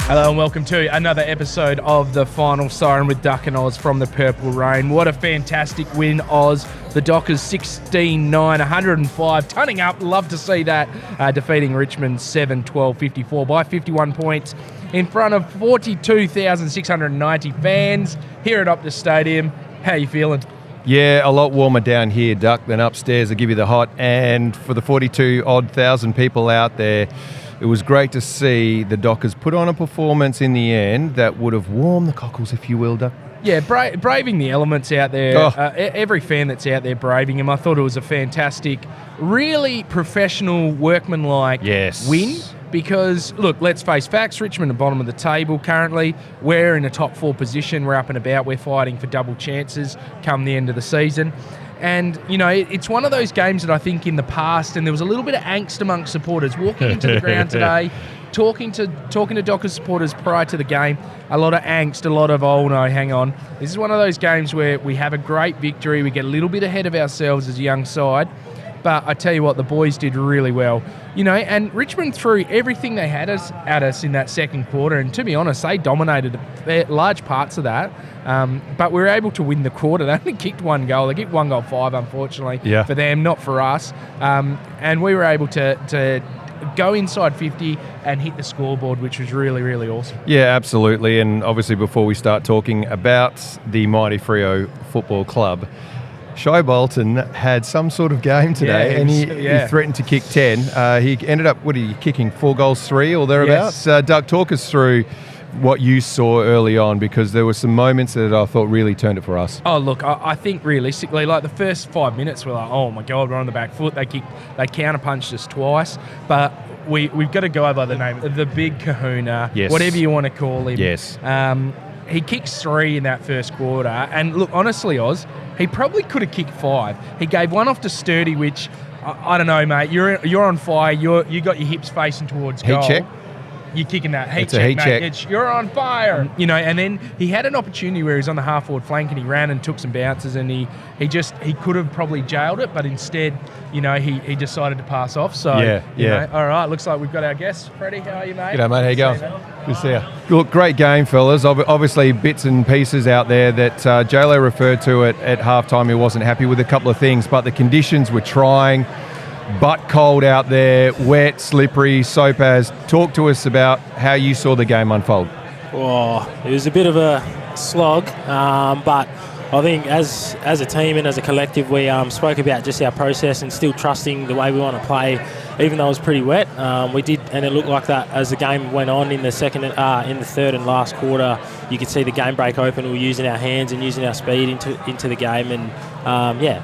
Hello and welcome to another episode of the Final Siren with Duck and Oz from the Purple Rain. What a fantastic win, Oz. The Dockers 16-9, 105, tunning up. Love to see that. Defeating Richmond 7-12-54 by 51 points in front of 42,690 fans here at Optus Stadium. How are you feeling? Yeah, a lot warmer down here, Duck, than upstairs. I'll give you the hot. And for the 42-odd thousand people out there, it was great to see the Dockers put on a performance in the end that would have warmed the cockles, if you will, Duck. Yeah, braving the elements out there. Every fan that's out there braving them. I thought it was a fantastic, really professional, workmanlike win. Because, look, let's face facts, Richmond are bottom of the table currently. We're in a top four position. We're up and about. We're fighting for double chances come the end of the season. And, you know, it's one of those games that I think in the past, and there was a little bit of angst amongst supporters walking into the ground today, talking to Dockers supporters prior to the game, a lot of angst, a lot of, oh no, hang on. This is one of those games where we have a great victory, we get a little bit ahead of ourselves as a young side, but I tell you what, the boys did really well. You know, and Richmond threw everything they had at us in that second quarter, and to be honest, they dominated large parts of that. But we were able to win the quarter. They only kicked one goal. They kicked 1 goal 5, unfortunately, for them, not for us. And we were able to go inside 50 and hit the scoreboard, which was really, really awesome. Yeah, absolutely. And obviously, before we start talking about the mighty Freo Football Club, Shai Bolton had some sort of game today, and he threatened to kick 10. He ended up, kicking 4 goals 3 or thereabouts? Yes. Doug, talk us through what you saw early on, because there were some moments that I thought really turned it for us. Oh, look, I think realistically, like the first 5 minutes, we're like, oh my God, we're on the back foot. They counterpunched us twice, but we've got to go by the name, the Big Cohuna, whatever you want to call him. Yes. He kicks 3 in that first quarter, and look, honestly, Oz, he probably could have kicked 5. He gave one off to Sturdy, which I don't know, mate. You're on fire. You got your hips facing towards goal. Heat check. You're kicking that heat it's check, a heat mate. check. You're on fire. You know, and then he had an opportunity where he was on the half-forward flank and he ran and took some bounces, and he could have probably jailed it, but instead, you know, he decided to pass off. So, you know, all right, looks like we've got our guest. Freddie, how are you, mate? G'day, mate. How you going? Good to see you. Look, great game, fellas. Obviously, bits and pieces out there that J-Lo referred to it at halftime. He wasn't happy with a couple of things, but the conditions were trying. Butt cold out there, wet, slippery. Sopaz, talk to us about how you saw the game unfold. Oh, it was a bit of a slog, but I think as a team and as a collective, we spoke about just our process and still trusting the way we want to play, even though it was pretty wet. We did, and it looked like that as the game went on in the third and last quarter. You could see the game break open. We were using our hands and using our speed into the game, and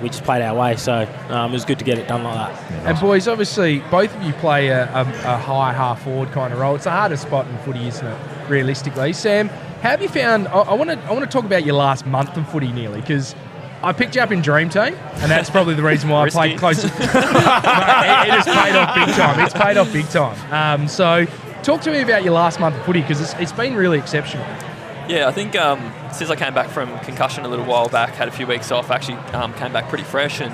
we just played our way. So it was good to get it done like that. And boys, obviously, both of you play a high half-forward kind of role. It's the hardest spot in footy, isn't it, realistically? Sam, how have you found... I want to talk about your last month of footy nearly, because I picked you up in Dream Team, and that's probably the reason why I played close. It has paid off big time. It's paid off big time. So talk to me about your last month of footy, because it's been really exceptional. Yeah, I think since I came back from concussion a little while back, had a few weeks off, actually came back pretty fresh, and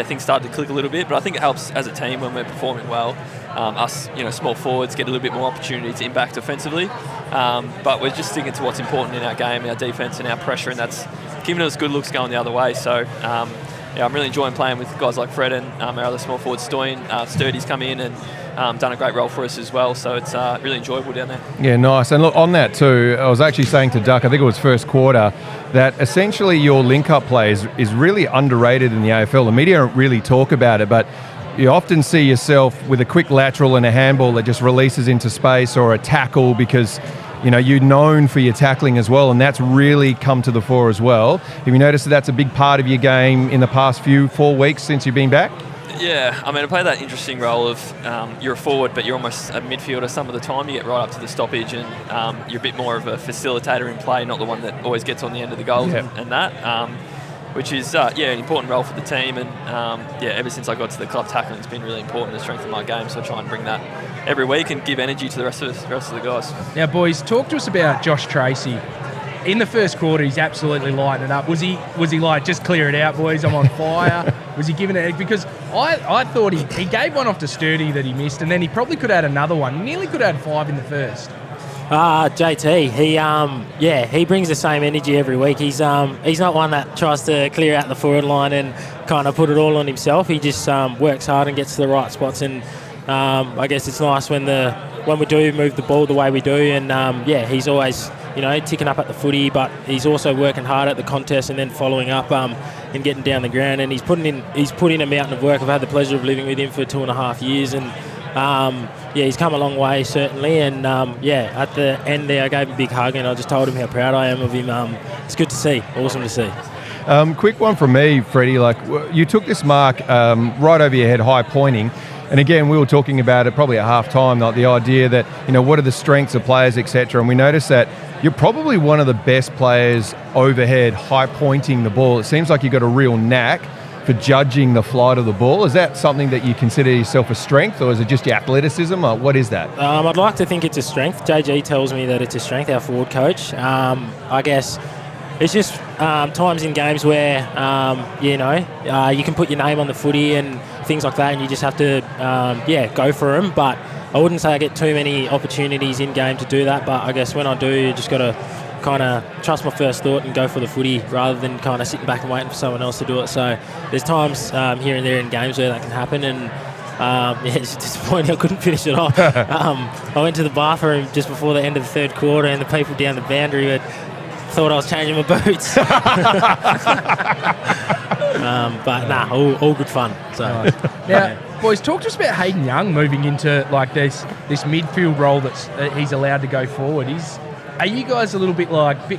things started to click a little bit. But I think it helps as a team when we're performing well. Us, small forwards get a little bit more opportunity to impact offensively. But we're just sticking to what's important in our game, our defence and our pressure, and that's giving us good looks going the other way. So, I'm really enjoying playing with guys like Fred and our other small forward, Sturdy's come in and done a great role for us as well. So it's really enjoyable down there. Yeah, nice. And look, on that too, I was actually saying to Duck, I think it was first quarter, that essentially your link-up play is really underrated in the AFL. The media don't really talk about it, but you often see yourself with a quick lateral and a handball that just releases into space, or a tackle, because you're known for your tackling as well, and that's really come to the fore as well. Have you noticed that that's a big part of your game in the past 4 weeks since you've been back? Yeah, I mean, I play that interesting role of you're a forward, but you're almost a midfielder some of the time. You get right up to the stoppage, and you're a bit more of a facilitator in play, not the one that always gets on the end of the goals and that. Which is, an important role for the team. And, ever since I got to the club, tackling's been really important to strengthen my game. So I try and bring that every week and give energy to the rest of the guys. Now, boys, talk to us about Josh Tracy. In the first quarter, he's absolutely lighting it up. Was he like, just clear it out, boys, I'm on fire? Was he giving it? Because I thought he gave one off to Sturdy that he missed, and then he probably could have had another one. He nearly could have had 5 in the first. JT, he brings the same energy every week. He's not one that tries to clear out the forward line and kind of put it all on himself. He just works hard and gets to the right spots, and I guess it's nice when we do move the ball the way we do, and he's always ticking up at the footy, but he's also working hard at the contest and then following up and getting down the ground, and he's put in a mountain of work. I've had the pleasure of living with him for 2.5 years, and he's come a long way, certainly. And, at the end there, I gave him a big hug and I just told him how proud I am of him. It's good to see. Awesome to see. Quick one from me, Freddie. Like, you took this mark right over your head, high pointing. And again, we were talking about it probably at half-time, like the idea that, what are the strengths of players, etc. And we noticed that you're probably one of the best players overhead, high pointing the ball. It seems like you've got a real knack for judging the flight of the ball. Is that something that you consider yourself a strength, or is it just your athleticism, or what is that? I'd like to think it's a strength. JG tells me that it's a strength, our forward coach. I guess it's just times in games where, you can put your name on the footy and things like that, and you just have to, go for them. But I wouldn't say I get too many opportunities in game to do that, but I guess when I do, you just got to kind of trust my first thought and go for the footy rather than kind of sitting back and waiting for someone else to do it. So there's times here and there in games where that can happen, and it's disappointing I couldn't finish it off. I went to the bathroom just before the end of the third quarter, and the people down the boundary thought I was changing my boots. But all good fun. So now, boys, talk to us about Hayden Young moving into like this midfield role that he's allowed to go forward. Are you guys a little bit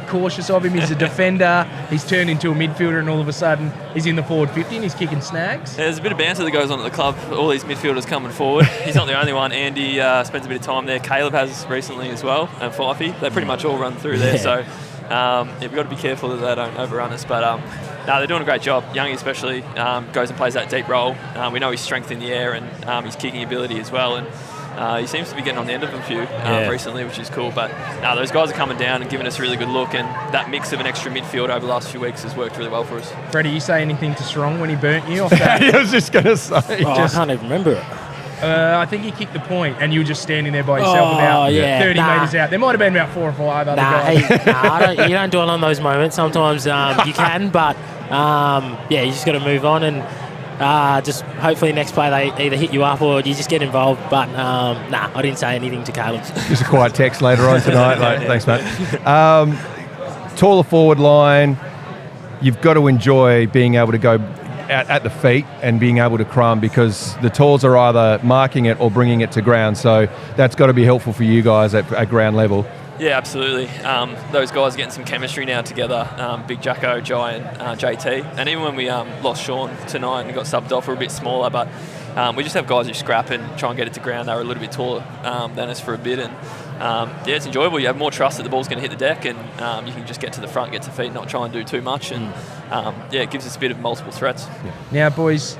cautious of him? He's a defender. He's turned into a midfielder, and all of a sudden he's in the forward 50 and he's kicking snags. There's a bit of banter that goes on at the club. All these midfielders coming forward. He's not the only one. Andy spends a bit of time there. Caleb has recently as well, and Fifey. They pretty much all run through there. So we've got to be careful that they don't overrun us. But they're doing a great job. Youngy especially goes and plays that deep role. We know his strength in the air and his kicking ability as well. And he seems to be getting on the end of a few recently, which is cool. But those guys are coming down and giving us a really good look, and that mix of an extra midfield over the last few weeks has worked really well for us. Freddie, you say anything to Strong when he burnt you off that? I was just going to say. I can't even remember it. I think he kicked the point, and you were just standing there by yourself about 30 metres out. There might have been about 4 or 5 other guys. You don't dwell on those moments. Sometimes you can, but you just got to move on, and just hopefully next play they either hit you up or you just get involved. But I didn't say anything to Caleb. Just a quiet text later on tonight. Thanks, mate. Taller forward line. You've got to enjoy being able to go at the feet and being able to crumb, because the talls are either marking it or bringing it to ground. So that's got to be helpful for you guys at ground level. Yeah, absolutely. Those guys are getting some chemistry now together. Big Jacko, Jai and JT. And even when we lost Sean tonight and got subbed off, we're a bit smaller, but we just have guys who scrap and try and get it to ground. They were a little bit taller than us for a bit. And it's enjoyable. You have more trust that the ball's going to hit the deck, and you can just get to the front, get to feet, not try and do too much. And it gives us a bit of multiple threats. Yeah. Now, boys,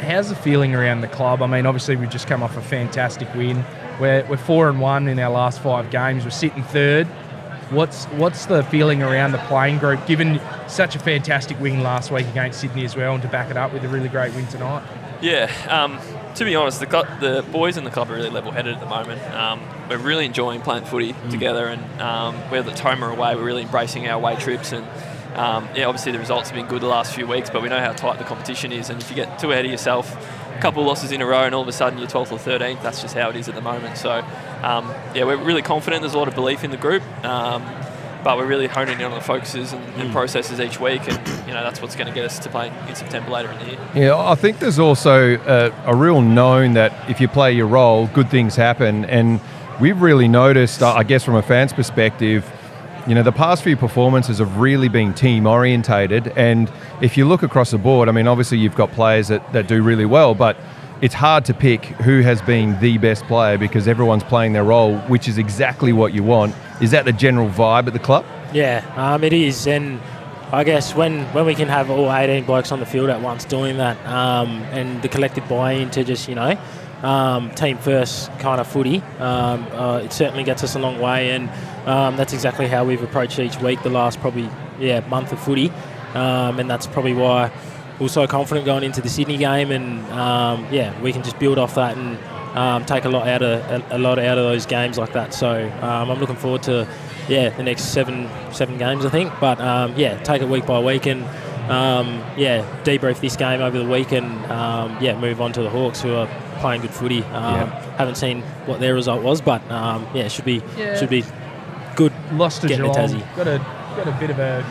how's the feeling around the club? I mean, obviously we've just come off a fantastic win. We're 4-1 in our last 5 games. We're sitting third. What's the feeling around the playing group, given such a fantastic win last week against Sydney as well, and to back it up with a really great win tonight? Yeah, to be honest, the boys in the club are really level-headed at the moment. We're really enjoying playing footy together, and we're the Toma away. We're really embracing our away trips, and obviously the results have been good the last few weeks, but we know how tight the competition is, and if you get too ahead of yourself, a couple of losses in a row, and all of a sudden you're 12th or 13th, that's just how it is at the moment. So, we're really confident. There's a lot of belief in the group, but we're really honing in on the focuses and processes each week, and that's what's going to get us to play in September later in the year. Yeah, I think there's also a real known that if you play your role, good things happen, and we've really noticed, I guess from a fan's perspective, the past few performances have really been team orientated, and if you look across the board, I mean, obviously you've got players that do really well, but it's hard to pick who has been the best player because everyone's playing their role, which is exactly what you want. Is that the general vibe at the club? Yeah, it is, and I guess when we can have all 18 blokes on the field at once doing that, and the collective buy-in to just, team first kind of footy, it certainly gets us a long way, and that's exactly how we've approached each week the last probably month of footy, and that's probably why we're so confident going into the Sydney game, and we can just build off that and take a lot out of those games like that. So I'm looking forward to the next seven games, I think. But take it week by week and debrief this game over the week and move on to the Hawks, who are playing good footy. Haven't seen what their result was, but should be good. Lost to getting Geelong. to Tassie. Got a bit of a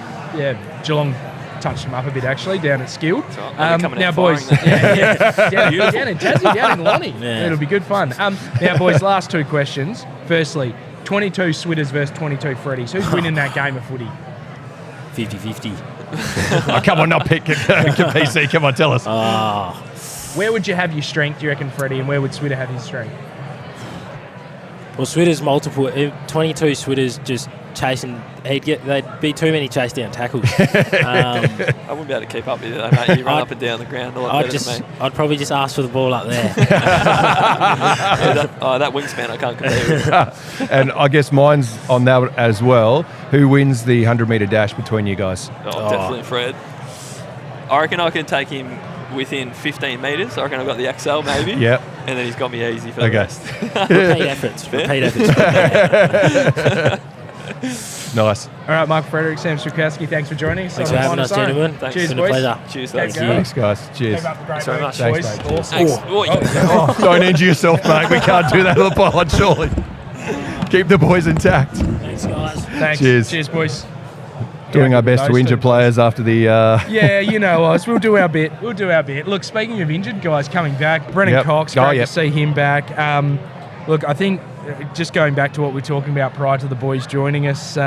Geelong touched them up a bit actually down at Skilled. Now boys, down in Tassie, down in Lonnie. Yeah. It'll be good fun. Now boys, last two questions. Firstly, 22 Swittas versus 22 Freddys. Who's winning that game of footy? 50-50. Oh, come on, not pick PC. Come on, tell us. Where would you have your strength, do you reckon, Freddie, and where would Switta have his strength? Well, Switta's multiple. 22 Swittas just chasing. They'd be too many chase down tackles. I wouldn't be able to keep up with you, though, mate. You run up and down the ground a lot better than me. I'd probably just ask for the ball up there. That wingspan I can't compare with. And I guess mine's on that as well. Who wins the 100-metre dash between you guys? Definitely Fred. I reckon I can take him within 15 metres. I reckon I've got the XL maybe. Yep. And then he's got me easy for the rest. Repeat efforts. Nice. All right, Mark Frederick, Sam Switkowski, thanks for joining us. Thanks for having us, gentlemen. Thanks. Cheers, It's been a boys. pleasure. Cheers, Thank you. Thanks, guys. Cheers. Keep up the great Thanks very work, much. boys. Thanks, mate. Awesome. Thanks. Don't injure yourself, mate. We can't do that on the pod, surely. Keep the boys intact. Thanks, guys. Thanks. Cheers. Cheers, boys. Doing our best to those injure two. players after the... Yeah, you know us. We'll do our bit. Look, speaking of injured guys coming back, Brennan Cox, great to see him back. Look, I think just going back to what we were talking about prior to the boys joining us,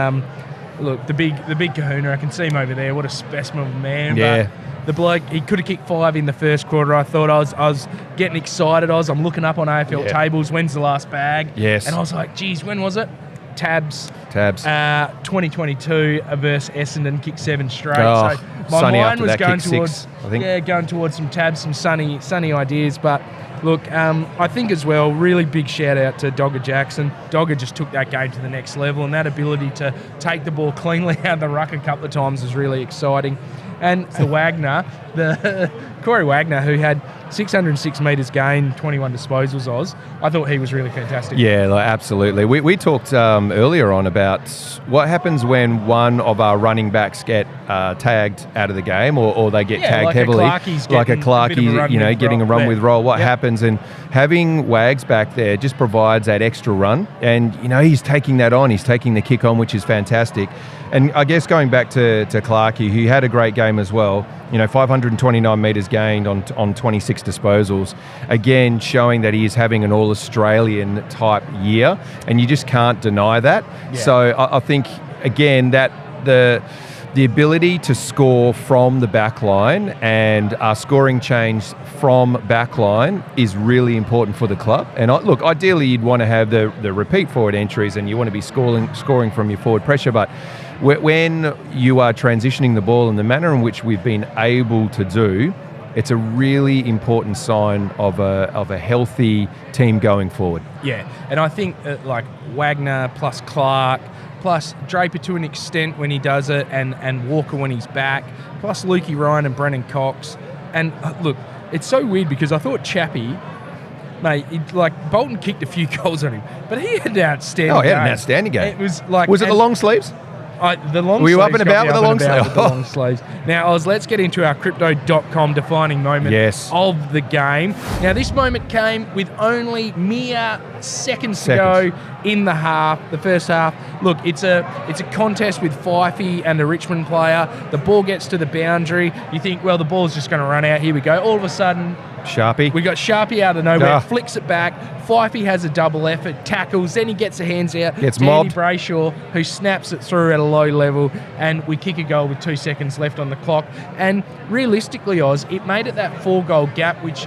look, the big Cohuna, I can see him over there. What a specimen of a man. Yeah. But the bloke, he could have kicked 5 in the first quarter. I thought I was getting excited. I'm looking up on AFL tables. When's the last bag? Yes. And I was like, geez, when was it? Tabs. 2022 versus Essendon, kicked 7 straight. Oh, So my Sunny mind after was that, going kicked towards 6, I think. going towards some tabs, some sunny ideas. But look, I think as well, really big shout out to Dogger Jackson. Dogger just took that game to the next level, and that ability to take the ball cleanly out of the ruck a couple of times is really exciting. And the Wagner, the Corey Wagner, who had 606 metres gained, 21 disposals, I thought he was really fantastic. Yeah, absolutely. We talked earlier on about what happens when one of our running backs get tagged out of the game or they get tagged like heavily. Like a Clarkey, getting a run with roll. What happens? And having Wags back there just provides that extra run. And, he's taking that on. He's taking the kick on, which is fantastic. And I guess going back to Clarkey, who had a great game as well, 529 metres gained on 26 disposals, again showing that he is having an all-Australian type year, and you just can't deny that. Yeah. So I think, again, that the ability to score from the back line and our scoring change from back line is really important for the club. And look, ideally you'd want to have the repeat forward entries and you want to be scoring from your forward pressure, but when you are transitioning the ball in the manner in which we've been able to do, it's a really important sign of a healthy team going forward. Yeah, and I think like Wagner plus Clark, plus Draper to an extent when he does it, and Walker when he's back, plus Lukey Ryan and Brennan Cox. And look, it's so weird because I thought Chappie, mate, Bolton kicked a few goals on him, but he had an outstanding game. Oh, he had an outstanding game. It was like... Was it the long sleeves? The long Were you sleeves up and about with the long sleeves? The long sleeves. Now, let's get into our Crypto.com defining moment of the game. Now, this moment came with only mere seconds to go in the first half. Look, it's a contest with Fifey and the Richmond player. The ball gets to the boundary. You think, well, the ball's just going to run out. Here we go. All of a sudden... Sharpie. We got Sharpie out of nowhere, flicks it back. Fifey has a double effort, tackles, then he gets the hands out. Gets Danny mobbed. Brayshaw, who snaps it through at a low level, and we kick a goal with 2 seconds left on the clock. And realistically, Oz, it made it that 4-goal gap, which,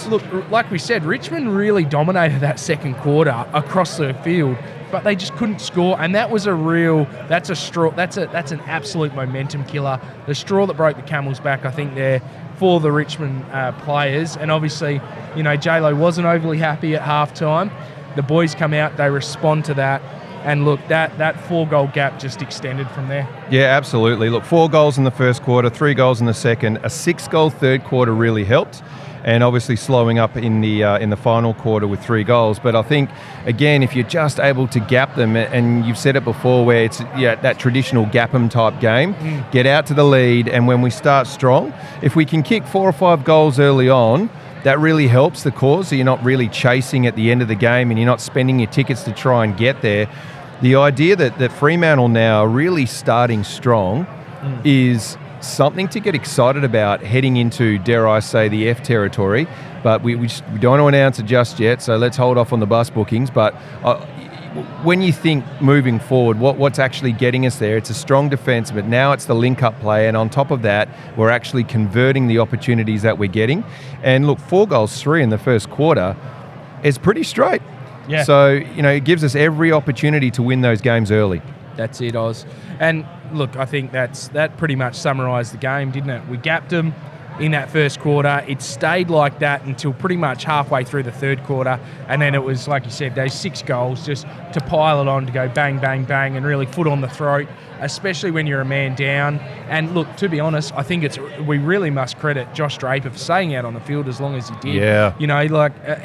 look, like we said, Richmond really dominated that second quarter across the field, but they just couldn't score, and that was that's an absolute momentum killer. The straw that broke the camel's back, I think, there for the Richmond players. And obviously, J-Lo wasn't overly happy at halftime. The boys come out, they respond to that. And look, that 4-goal gap just extended from there. Yeah, absolutely. Look, 4 goals in the first quarter, 3 goals in the second. A 6-goal third quarter really helped. And obviously slowing up in the final quarter with 3 goals. But I think, again, if you're just able to gap them, and you've said it before where it's that traditional gap 'em type game, get out to the lead, and when we start strong, if we can kick 4 or 5 goals early on, that really helps the cause, so you're not really chasing at the end of the game and you're not spending your tickets to try and get there. The idea that Fremantle now are really starting strong is something to get excited about heading into, dare I say, the F territory. But we don't want to announce it just yet, so let's hold off on the bus bookings. But when you think moving forward, what's actually getting us there, it's a strong defence, but now it's the link-up play, and on top of that, we're actually converting the opportunities that we're getting. And look, 4 goals, 3 in the first quarter is pretty straight. Yeah. So, it gives us every opportunity to win those games early. That's it, Oz. And look, I think that pretty much summarised the game, didn't it? We gapped them in that first quarter. It stayed like that until pretty much halfway through the third quarter. And then it was, like you said, those 6 goals just to pile it on, to go bang, bang, bang, and really foot on the throat, especially when you're a man down. And look, to be honest, I think we really must credit Josh Draper for staying out on the field as long as he did. Yeah.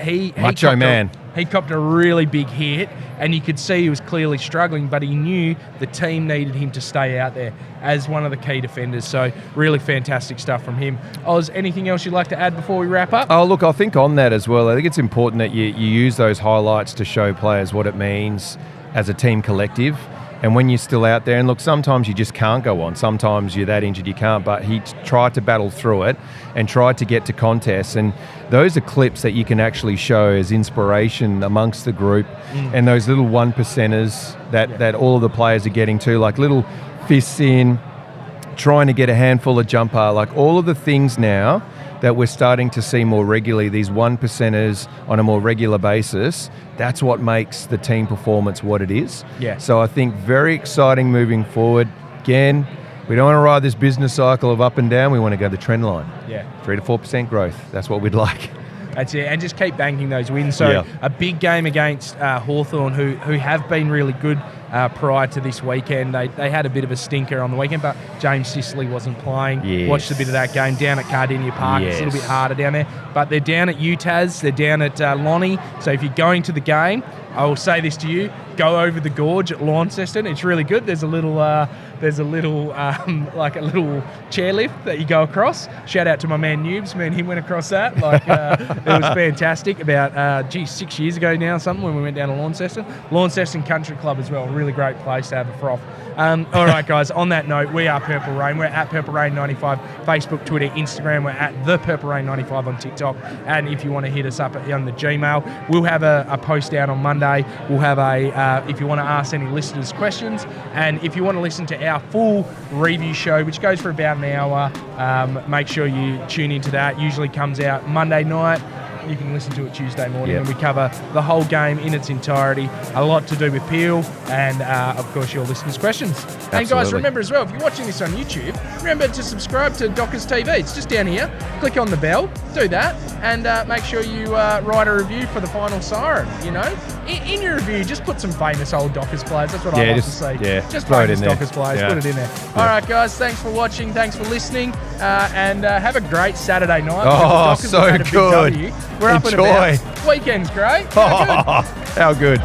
He Macho man. He copped a really big hit, and you could see he was clearly struggling, but he knew the team needed him to stay out there as one of the key defenders. So really fantastic stuff from him. Oz, anything else you'd like to add before we wrap up? Oh, look, I think on that as well, I think it's important that you use those highlights to show players what it means as a team collective. And when you're still out there, and look, sometimes you just can't go on. Sometimes you're that injured you can't, but he tried to battle through it and tried to get to contests. And those are clips that you can actually show as inspiration amongst the group. And those little 1%ers that all of the players are getting to, like little fists in, trying to get a handful of jumper, like all of the things now that we're starting to see more regularly, these 1%ers on a more regular basis, that's what makes the team performance what it is. Yeah. So I think very exciting moving forward. Again, we don't want to ride this business cycle of up and down. We want to go the trend line. Yeah. 3 to 4% growth. That's what we'd like. That's it, and just keep banking those wins. So a big game against Hawthorn, who have been really good prior to this weekend. They had a bit of a stinker on the weekend, but James Sicily wasn't playing. Yes. Watched a bit of that game down at Cardinia Park. Yes. It's a little bit harder down there. But they're down at UTAS. They're down at Lonnie. So if you're going to the game, I will say this to you, go over the gorge at Launceston. It's really good. There's a little like a little chairlift that you go across. Shout out to my man Noobs. Me and him went across that. It was fantastic about 6 years ago now or something when we went down to Launceston. Launceston Country Club as well. A really great place to have a froth. All right, guys, on that note, we are Purple Rain. We're at Purple Rain 95, Facebook, Twitter, Instagram. We're at The Purple Rain 95 on TikTok. And if you want to hit us up on the Gmail, we'll have a post out on Monday. We'll have if you want to ask any listeners questions, and if you want to listen to our full review show, which goes for about an hour, make sure you tune into that. Usually comes out Monday night. You can listen to it Tuesday morning, and we cover the whole game in its entirety. A lot to do with Peel and, of course, your listeners' questions. Absolutely. And guys, remember as well, if you're watching this on YouTube, remember to subscribe to Dockers TV. It's just down here. Click on the bell, do that, and make sure you write a review for the final Siren. In your review, just put some famous old Dockers players. That's what I like to say. Yeah, just throw it famous in there. Dockers players. Put it in there. All right, guys, thanks for watching. Thanks for listening, and have a great Saturday night. Oh, Dockers so have had a big good. W. We're up and Enjoy. about. Weekend's great. How good.